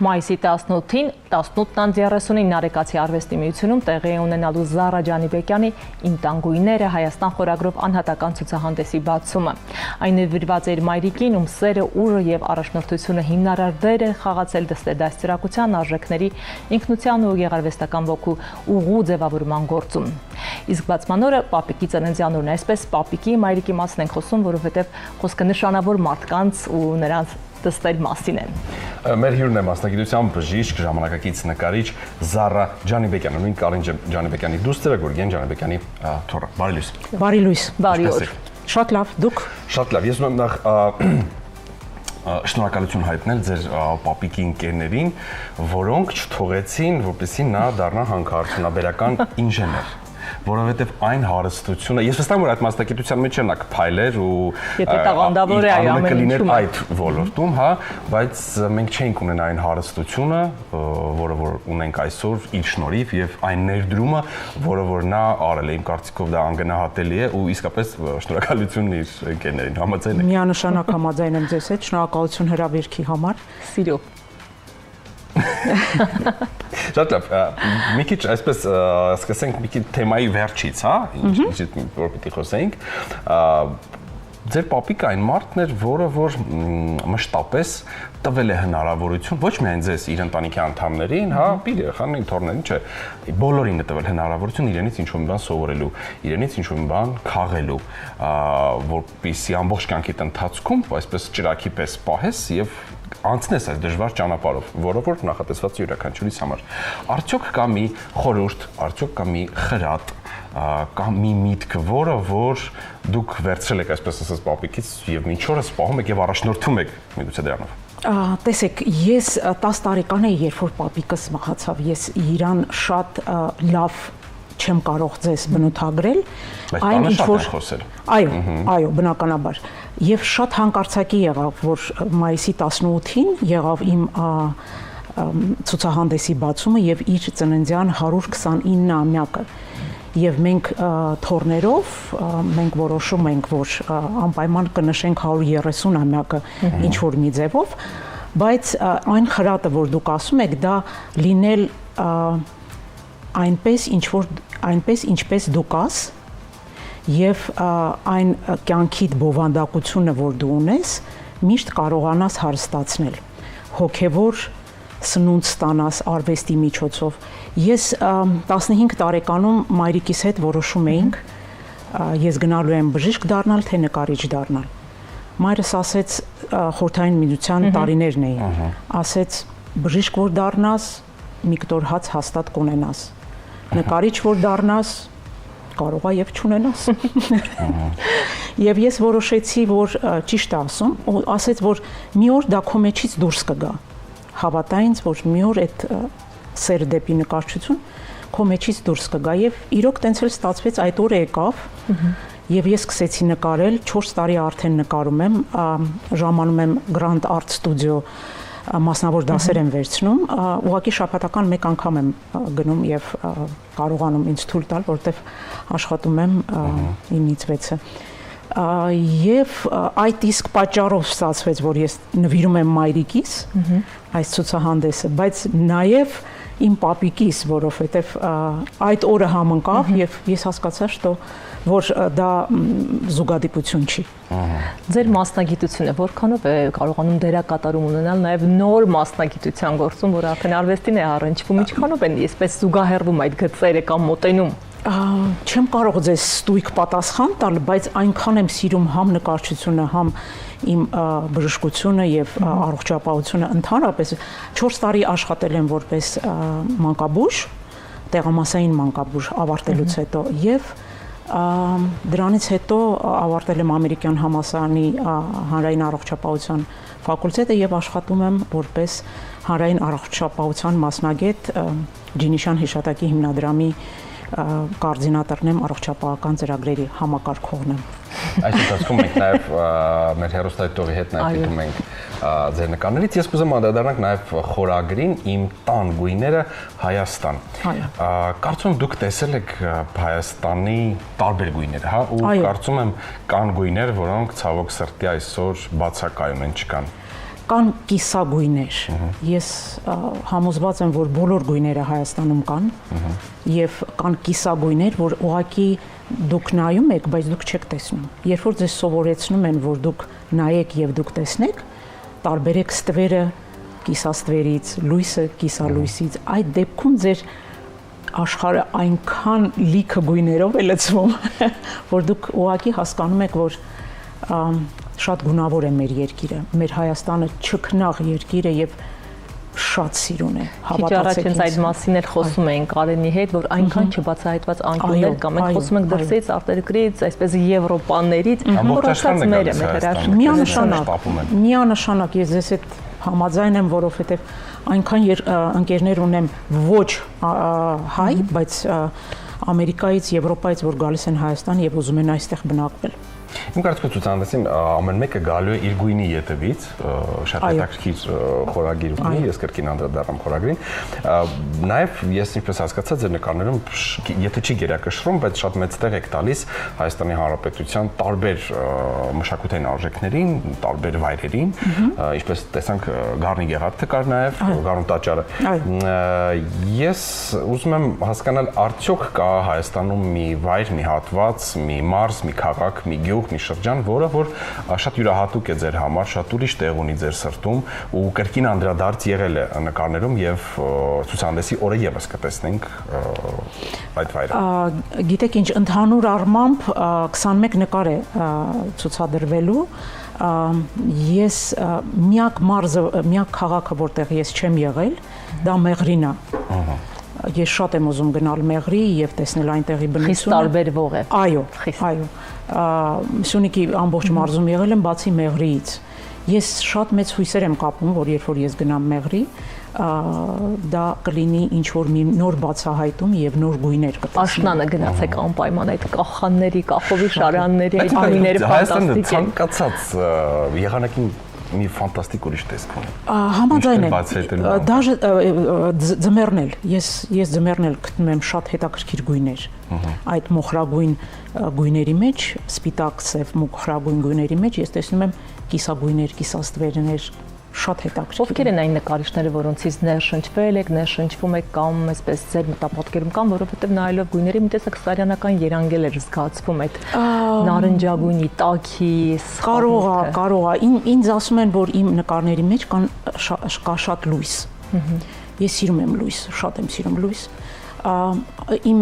Մայիսի 18-ին 18:39 Նարեկացի արվեստի միությունում տեղի է ունենալու Զարա Ջանիբեկյանի «Իմ տանգույները» Հայաստան խորագրով անհատական ցուցահանդեսի բացումը։ Այն նվիրված է իր մայրիկին, ում սերը, ուժը եւ առաջնորդությունը հիմնարար դեր են խաղացել դաստիարակության արժեքների, ինքնության ու գեղարվեստական ոգու ուղու ձևավորման գործում։ Իսկ բացման օրը պապիկի ծննդյան օրն է, այսպես պապիկի մայրիկի մասին ենք խոսում, որովհետեւ խոսքը նշանավոր մարդկանց ու նրանց դստեր մասին է։ Մեր հյուրն է մասնագիտությամբ բժիշկ, ժամանակակից նկարիչ Զարա Ջանիբեկյանը, նույն Կարեն Ջանիբեկյանի դուստր, Գուրգեն Ջանիբեկյանի թոռը։ Բարի լույս։ Բարի լույս։ Բարի օր։ Շատ լավ, դուք։ Շատ լավ։ Ես ուզում եմ նախ շնորհակալություն հայտնել ձեր պապիկի ընկերներին, որոնք չթողեցին, որպեսզի նա դառնա հանքարդյունաբերական ինժեներ։ Որովհետև այն հարստությունը, ես վստահ եմ, որ այդ մասնագիտության մեջ են փայլեր ու տաղանդավոր է ամեն ինչում այդ ոլորտում, հա, բայց մենք չենք ունենա այն հարստությունը, որը որ ունենք այսօր իր շնորհիվ եւ այն ներդրումը, որը որ նա արել է, իմ կարծիքով դա անգնահատելի է ու իսկապես շնորհակալություն իր ընկերներին, համաձայն եք։ Միանշանակ համաձայն եմ ձեզ հետ, շնորհակալություն հրավերքի համար։ Սիրո։ Շատ լավ, մի քիչ այսպես սկսենք մի քիչ թեմայի վերջից, հա, ինչ որ պիտի խոսենք։ Ձեր պապիկը այն մարդն էր, որը որ մշտապես տվել է հնարավորություն ոչ միայն ձեզ իր ընտանիքի անդամներին, հա, իր երեխաներին, թոռներին, չէ, բոլորին է տվել հնարավորություն իրենից ինչ-որ մի բան սովորելու, իրենից ինչ-որ մի բան քաղելու, որպեսզի ամբողջ կյանքի ընթացքում այսպես ճրագի պես պահես եւ անցնես այս դժվար ճանապարհով, որը որ նախատեսված է յուրաքանչյուրիս համար։ Արդյոք կա մի խորհուրդ, արդյոք կա մի խրատ, կա մի միտք, որը որ դուք վերցրել եք այսպես ասած պապիկից եւ մինչ օրս պահում եք եւ առաջնորդում եք միգուցե դրանով։ Տեսեք, ես 10 տարեկան էի, երբ որ պապիկս մահացավ, ես իրան շատ լավ չեմ կարող ձեզ բնութագրել, այն ինչ որ այո, բնականաբար։ Եվ շատ հանկարծակի եղավ, որ մայիսի 18-ին եղավ իմ ցուցահանդեսի բացումը եւ իր ծննդյան 129-ամյակը։ Եվ մենք թոռներով մենք որոշում ենք, որ անպայման կնշենք 130-ամյակը ինչ որ մի ձևով, բայց այն խրատը, որ դուք ասում եք, դա լինել այնպես ինչպես դու կաս եւ այն կյանքիդ բովանդակությունը, որ դու ունես, միշտ կարողանաս հարստացնել, հոգեվոր սնունդ ստանաս արվեստի միջոցով։ Ես 15 տարեկանում մայրիկիս հետ որոշում էինք, ես գնալու եմ բժիշկ դառնալ, թե նկարիչ դառնալ։ Մայրս ասեց, խորհրդային միության տարիներն էին, ասեց բժիշկ որ դառնաս, մի կտոր հաց հաստատ կունենաս։ Նկարիչ որ դառնաս, կարող է եւ չունենաս։ Եվ ես որոշեցի, որ ճիշտ է ասում, ու ասեց, որ մի օր դա քո մեջից դուրս կգա։ Հավատա ինձ, որ մի օր այդ սերը դեպի նկարչություն քո մեջից դուրս կգա եւ իրոք տենց էլ ստացվեց, այդ օրը եկավ եւ ես սկսեցի նկարել, 4 տարի արդեն նկարում եմ, ժամանում եմ Grand Art Studio մասնավոր դասեր եմ վերցնում, ուղղակի շաբաթական մեկ անգամ եմ գնում եւ կարողանում ինձ թույլ տալ, որտեվ աշխատում եմ 9-ից 6-ը։ Եվ այդ իսկ պատճառով ստացվեց, որ ես նվիրում եմ մայրիկիս այս ցուցահանդեսը, բայց նաև իմ պապիկիս, որովհետև այդ օրը համընկավ եւ ես հասկացա, որ դա զուգադիպություն չի։ Ձեր մասնագիտությունը որքանով է կարողանում դերակատարում ունենալ նաև նոր մասնագիտության գործում, որ արդեն արվեստին է առնչվում, ինչքանով են այսպես զուգահեռվում այդ գծերը կամ մոտենում։ Չեմ կարող ձեզ ստույգ պատասխան տալ, բայց այնքան եմ սիրում համ նկարչությունը, համ իմ բժշկությունը եւ առողջապահությունը ընդհանրապես 4 տարի աշխատել եմ որպես մանկաբույժ, տեղամասային մանկաբույժ ավարտելուց հետո եւ դրանից հետո ավարտել եմ Ամերիկյան համալսարանի հանրային առողջապահության ֆակուլտետը եւ աշխատում եմ որպես հանրային առողջապահության մասնագետ Ջինիշյան հիշատակի հիմնադրամի կոորդինատորն եմ, առողջապահական ծրագրերի համակարգողն եմ։ Այս ընթացքում մենք նաև մեր հեռուստադիտողի հետ նաև դիտում ենք ձեր նկարներից։ Ես կուզեմ անդրադառնանք նաև խորագրին «Իմ տան գույները Հայաստան»։ Կարծում եմ դուք տեսել եք Հայաստանի տարբեր գույներ, հա, ու կարծում եմ կան գույներ, որոնք ցավոք սրտի այսօր բացակայում են, չկան։ կան կիսագույներ։ Ես համոզված եմ, որ բոլոր գույները Հայաստանում կան եւ կան կիսագույներ, որ ուղղակի դուք նայում եք, բայց դուք չեք տեսնում։ Երբ որ ձեզ սովորեցնում են, որ դուք նայեք եւ դուք տեսնեք, տարբերեք ստվերը կիսաստվերից, լույսը կիսալույսից, այդ դեպքում ձեր աշխարհը այնքան լիքը գույներով է լցվում, որ դուք ուղղակի հասկանում եք, որ շատ գունավոր է մեր երկիրը, մեր Հայաստանը չքնաղ երկիր է եւ շատ սիրուն է, հավատացեք ինձ։ Քիչ առաջ այդ մասին էլ խոսում էինք Կարենի հետ, որ այնքան չբացահայտված անկյուններ կա, մենք խոսում ենք դրսից, արտերկրից, այսպես եվրոպաներից, որ ասած մերը մեր հրաշքները միանշանակ ես ձեզ հետ համաձայն եմ, որովհետեւ այնքան ընկերներ ունեմ ոչ հայ, բայց Ամերիկայից, Եվրոպայից, որ գալիս են Հայաստան եւ ուզում են այստեղ բնակվել։ Իմ կարծիքով ցուցահանդեսին ամեն մեկը գալու է իր գույնի ետևից, շատ հետաքրքիր խորագիր ունի, ես կրկին անդրադառնամ խորագրին։ Նաև ես ինչպես հասկացա, ձեր նկարներում եթե չի գերակշռում, բայց շատ մեծ տեղ եք տալիս Հայաստանի Հանրապետության տարբեր մշակութային արժեքներին, տարբեր վայրերին, ինչպես տեսանք Գառնի Գեղարդը կար նաև, Գառնու տաճարը։ Ես ուզում եմ հասկանալ, արդյոք կա Հայաստանում մի վայր, մի հատված, մի մարզ, մի քաղաք, մի գյուղ, մի շրջան, որը որ շատ յուրահատուկ է ձեր համար, շատ ուրիշ տեղ ունի ձեր սրտում ու կրկին անդրադարձ եղել է նկարներում եւ ցուցահանդեսի օրը եւս կտեսնենք այդ վայրը։ Գիտեք ինչ, ընդհանուր առմամբ 21 նկար է ցուցադրվելու։ Ես միակ մարզը, միակ քաղաքը, որտեղ ես չեմ եղել, դա Մեղրին է։ Ես շատ եմ ուզում գնալ Մեղրի եւ տեսնել այնտեղի բնությունը։ Խիստ տարբերվող է։ Այո, այո։ Սյունիքի ամբողջ մարզում եղել եմ, բացի Մեղրիից։ Ես շատ մեծ հույսեր եմ կապում, որ երբ որ ես գնամ Մեղրի, դա կլինի ինչ որ մի նոր բացահայտում եւ նոր գույներ կտեսնեմ։ Աշնանը գնացեք անպայման այդ կախանների, կախովի շարանների այդ գույները ֆանտաստիկ են։ Ցանկացած եղանակին մի ֆանտաստիկ ուրիշ տեսք ունի։ Համաձայն եմ։ Դաժե ձմեռն էլ, ես ձմեռն էլ գտնում եմ շատ հետաքրքիր գույներ։ Այդ մոխրագույն գույների մեջ, սպիտակ սև մոխրագույն գույների մեջ ես տեսնում եմ կիսագույներ, կիսաստվերներ, շատ հետաքրքիր։ Ովքեր են այն նկարիչները, որոնցից ներշնչվել եք, ներշնչվում եք կամ այսպես ձեր մտապատկերում կան, որովհետև նայելով գույների մի տեսակ սարյանական երանգել էր զգացվում այդ նարնջագույնի, տաքի, կարող է։ Ինձ ասում են, որ իմ նկարների մեջ կա շատ լույս։ Ես սիրում եմ լույս, շատ եմ սիրում լույս։ Իմ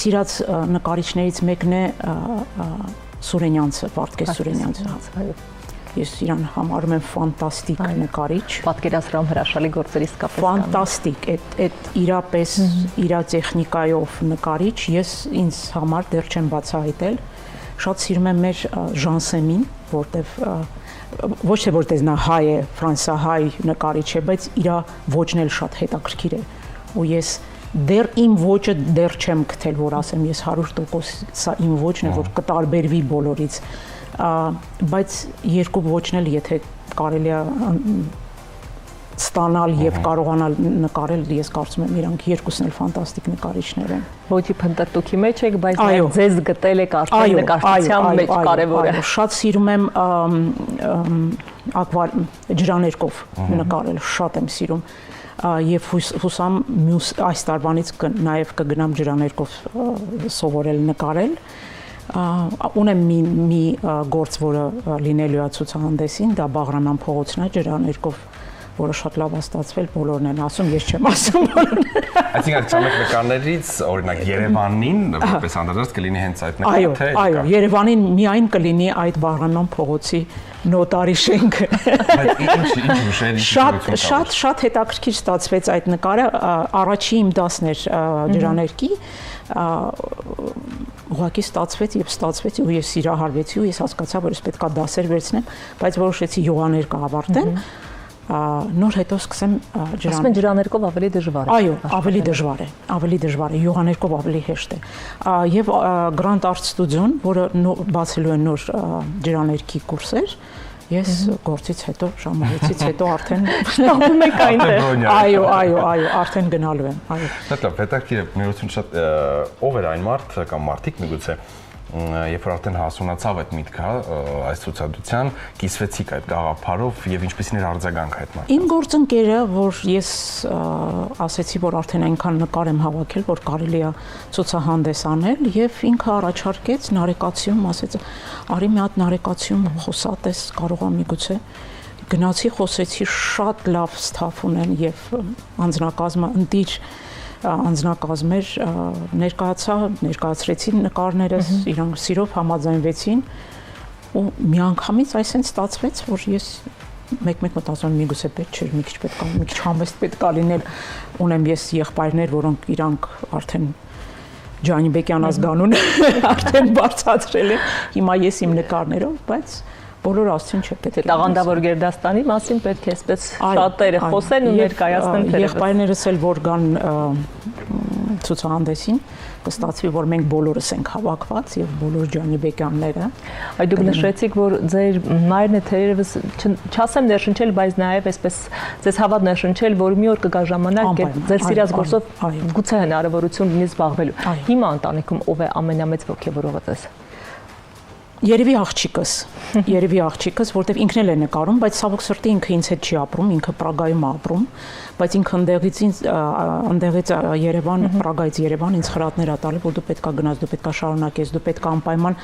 սիրած նկարիչներից մեկն է Սուրենյանցը, Վարդգես Սուրենյանցը։ Ես իրան համարում եմ ֆանտաստիկ նկարիչ։ Պատկերացրամ հրաշալի գործերից կապված։ Ֆանտաստիկ, այդ իրապես իր տեխնիկայով նկարիչ, ես ինձ համար դեռ չեմ բացահայտել։ Շատ սիրում եմ մեր Ժանսեմին, որտեվ ոչ թե որտեղ նա հայ է, ֆրանսահայ նկարիչ է, բայց իր ոճն էլ շատ հետաքրքիր է։ Ու ես դեռ իմ ոճը դեռ չեմ գտել, որ ասեմ ես 100% սա իմ ոճն է, որ կտարբերվի բոլորից։ Բայց երկու ոճն էլ եթե կարելի է ստանալ եւ կարողանալ նկարել, ես կարծում եմ իրանք երկուսն էլ ֆանտաստիկ նկարիչներ են։ Ոճի փնտրտուքի մեջ եք, բայց ձեզ գտել եք արդեն նկարչության մեջ կարևորը։ Շատ սիրում եմ ջրաներկով նկարել, շատ եմ սիրում եւ հուսամ մյուս այս տարվանից նաեւ կգնամ ջրաներկով սովորել նկարել։ Ունեմ մի գործ, որը լինելու է ցուցահանդեսին, դա Բաղրամյան փողոցն է ջրաներկով, որը շատ լավ է ստացվել, բոլորն են ասում, ես չեմ ասում բոլորն։ Այսինքն ցամաք նկարներից օրինակ Երևանին որպես անդրադարձ կլինի հենց այդ նկարը, թե։ Այո, Երևանին միայն կլինի այդ Բաղրամյան փողոցի նոտարի շենքը։ Շատ հետաքրքիր ստացվեց այդ նկարը, առաջի իմ դասն էր ջրաներկի, ուղղակի ստացվեց ու ես սիրահարվեցի ու ես հասկացա, որ ես պետք է դասեր վերցնեմ, բայց որոշեցի յուղաներկը ավարտեմ, նոր հետո սկսեմ ջրաներկով։ Ասում են ջրաներկով ավելի դժվար է։ Այո, ավելի դժվար է, յուղաներկով ավելի հեշտ է։ Եվ Grand Art Studio-ն, որը բացելու են նոր ջրաներկի կուրսեր, ես գործից հետո, ժամանցից հետո արդեն շտապում եք այնտեղ։ Այո, արդեն գնալու եմ, այո։ Շատ լավ, հետաքրքիր է, միություն շատ ով էր այն մարդ կամ մարդիկ միգուցե երբ որ արդեն հասունացավ այդ միտքը այս ցուցադրության, կիսվեցիք այդ գաղափարով եւ ինչպեսին էր արձագանքը այդ մարդկանց։ Իմ գործընկերը, որ ես ասեցի, որ արդեն այնքան նկար եմ հավաքել, որ կարելի է ցուցահանդես անել, եւ ինքը առաջարկեց նարեկացիում, ասեց, արի մի հատ նարեկացիում խոսատես, կարող է միգուցե։ Գնացի, խոսեցի, շատ լավ ստաֆ ունեն եւ անձնակազմը ընտիր անձնակազմեր ներկայացրեցին նկարներս, իրանք սիրով համաձայնվեցին ու միանգամից այսպես ստացվեց, որ ես մեկ-մեկ մտածում եմ միգուցե պետք չէր, մի քիչ պետք է, մի քիչ համեստ պետք է լինել, ունեմ ես եղբայրներ, որոնք իրանք արդեն Ջանիբեկյան ազգանուն արդեն բարձրացրել են, հիմա ես իմ նկարներով, բայց բոլոր աստին չէ պետք է։ Տաղանդավոր Գերդաստանի մասին պետք է այսպես շատերը խոսեն ու ներկայացնեն թերևս։ Եղբայրներս էլ որ գան ցուցահանդեսին, կստացվի, որ մենք բոլորս ենք հավաքված եւ բոլոր Ջանիբեկյանները։ Այդ դուք նշեցիք, որ ձեր մայրն է թերևս չասեմ ներշնչել, բայց նաեւ այսպես ձեզ հավատ ներշնչել, որ մի օր կգա ժամանակ, ձեր սիրած գործով գուցե հնարավորություն լինի զբաղվելու։ Հիմա ընտանիքում ով է ամենամեծ ոգևորողը ձեզ։ Երևի աղջիկս, որտեվ ինքն էլ է նկարում, բայց ցավոք սրտի ինքը ինձ հետ չի ապրում, ինքը Պրագայում է ապրում, բայց ինքը ընդեղից Երևան, Պրագայից Երևան ինձ խրատներ ա տալի, որ դու պետքա գնաս, դու պետքա շարունակես, դու պետքա անպայման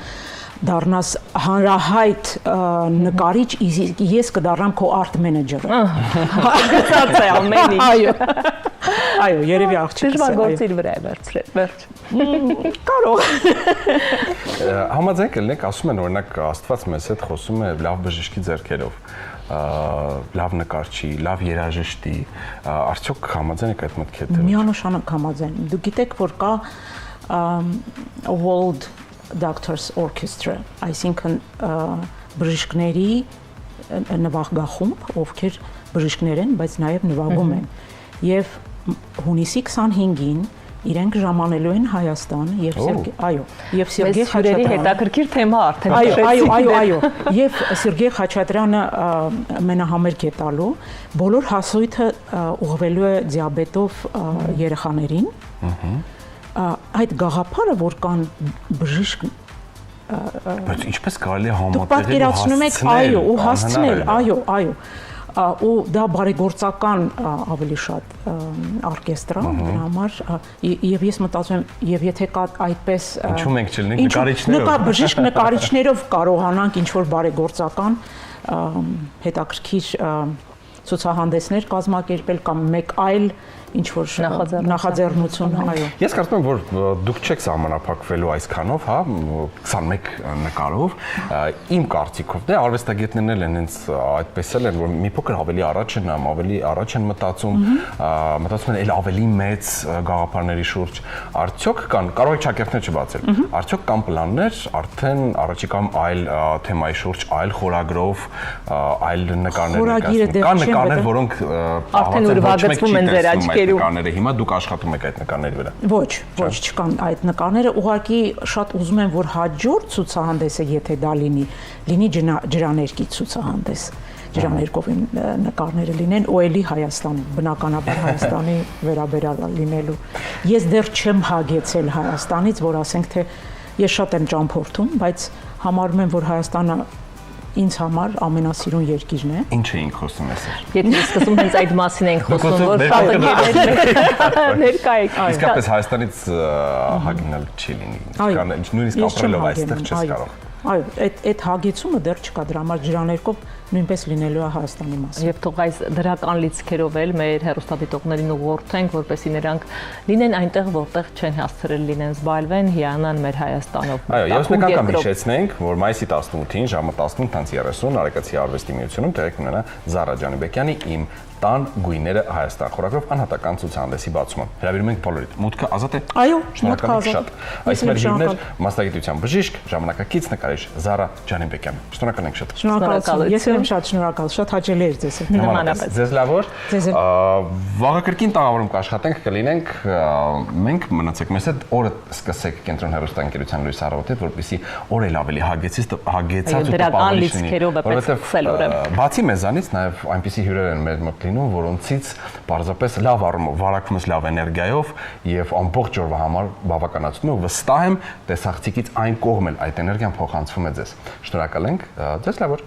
դառնաս հանրահայտ նկարիչ, ես կդառնամ քո արտ մենեջերը։ Գծած է ամեն ինչ։ Այո, երևի աղջիկս է։ Դժվար գործի վրա է վերցրել, վերջ։ Կարող։ Համաձայն կլինեք, ասում են օրինակ Աստված մեզ հետ խոսում է լավ բժշկի ձեռքերով, լավ նկարչի, լավ երաժշտի, արդյոք համաձայն եք այդ մտքի հետ։ Միանշանակ համաձայն։ Դու գիտեք, որ կա World Doctors Orchestra, այսինքն բժիշկների նվագախումբ, ովքեր բժիշկներ են, բայց նաև նվագում են։ Եվ հունիսի 25-ին իրենք ժամանելու են Հայաստան եւ եւ Սերգեյ Խաչատրյանը հետաքրքիր թեմա արդեն այո եւ Սերգեյ Խաչատրյանը մենահամերգ է տալու, բոլոր հասույթը ուղղվելու է դիաբետով երեխաներին։ Այդ գաղափարը, որ կան բժիշկ բայց ինչպես կարելի է համատեղել։ Դուք պատկերացնում եք, այո, ու հասցնել, այո ու դա բարեգործական ավելի շատ օրկեստր է դրա համար եւ ես մտածում եմ եւ եթե կա այդպես ինչու մենք չլինենք նկարիչներով բժիշկ նկարիչներով կարողանանք ինչ որ բարեգործական հետաքրքիր ցուցահանդեսներ կազմակերպել կամ մեկ այլ ինչ որ նախաձեռնություն, այո։ Ես կարծում եմ, որ դուք չեք սահմանափակվելու այսքանով, հա, 21 նկարով, իմ կարծիքով, դե արվեստագետներն էլ են հենց այդպես էլ են, որ մի փոքր ավելի առաջ են մտածում են էլ ավելի մեծ գաղափարների շուրջ, արդյոք կան, կարող եք շակերտներ չբացել, արդյոք կան պլաններ արդեն առաջիկայում այլ թեմայի շուրջ, այլ խորագրով, այլ նկարներ ներկայացնում, կան նկարներ, որոնք արդեն ուրվագծվում են ձեր աչքերում։ Նկարները հիմա դուք աշխատում եք այդ նկարների վրա։ Ոչ, չկան այդ նկարները, ուղղակի շատ ուզում եմ, որ հաջորդ ցուցահանդեսը, եթե դա լինի ջրաներկի ցուցահանդես, ջրաներկով նկարները լինեն, ու էլի Հայաստանում, բնականաբար Հայաստանի վերաբերյալ լինելու։ Ես դեռ չեմ հագեցել Հայաստանից, որ ասենք թե ես շատ եմ ճամփորդում, բայց համարում եմ, որ Հայաստանը ինձ համար ամենասիրուն երկիրն է։ Ինչ էինք խոսում այսօր։ Եթե սկսում հենց այդ մասին ենք խոսում, որ շատը ներկա եք։ Իսկապես Հայաստանից հագնալ չի լինի։ Նույնիսկ ապրելով այստեղ չես կարող։ Այո, այդ հագեցումը դեռ չկա, դրա համար ջրաներկով նույնպես լինելու է Հայաստանի մասին։ Եվ թող այս դրական լիցքերով էլ մեր հեռուստադիտողներին ուղղորդենք, որպեսզի նրանք լինեն այնտեղ, որտեղ չեն հասցրել լինեն, զբաղվեն, հիանան մեր Հայաստանով։ Այո, ես մեկ անգամ հիշեցնենք, որ մայիսի 18-ին ժամը 18:30 Արեկացի արվեստի միությունում տեղի կունենա Զարա Ջանիբեկյանի «Իմ տան գույները Հայաստան» խորագրով անհատական ցուցահանդեսի բացումը։ Հրավիրում ենք բոլորիդ։ Մուտքը ազատ է։ Այո, մուտքը ազատ։ Այս մեր հյուրներ մասնագիտության բժիշկ, ժամանակակից նկարիչ Զարա Ջանիբեկյան։ Շնորհակալ ենք շատ։ Շնորհակալություն։ եմ շատ շնորհակալ, շատ հաճելի էր ձեզ հետ։ Նմանապես։ Ձեզ լավ օր։ Ձեզ էլ։ Վաղը կրկին տաղավարում կաշխատենք, կլինենք, մենք մնացեք մեզ հետ, օրը սկսեք Կենտրոն հեռուստաընկերության լույս առավոտը, որպեսզի օրը ավելի հագեցած ու տպավորիչ լինի։ Բացի մեզանից նաև այնպիսի հյուրեր են մեր մոտ լինում, որոնցից պարզապես լավ առումով վարակվում ես լավ էներգիայով եւ ամբողջ օրվա համար բավականացնում է, վստահ եմ, տեսախցիկից այն կողմ էլ այդ էներգիան փոխանցվում է ձեզ։ Շնորհակալ ենք, ձեզ լավ օր։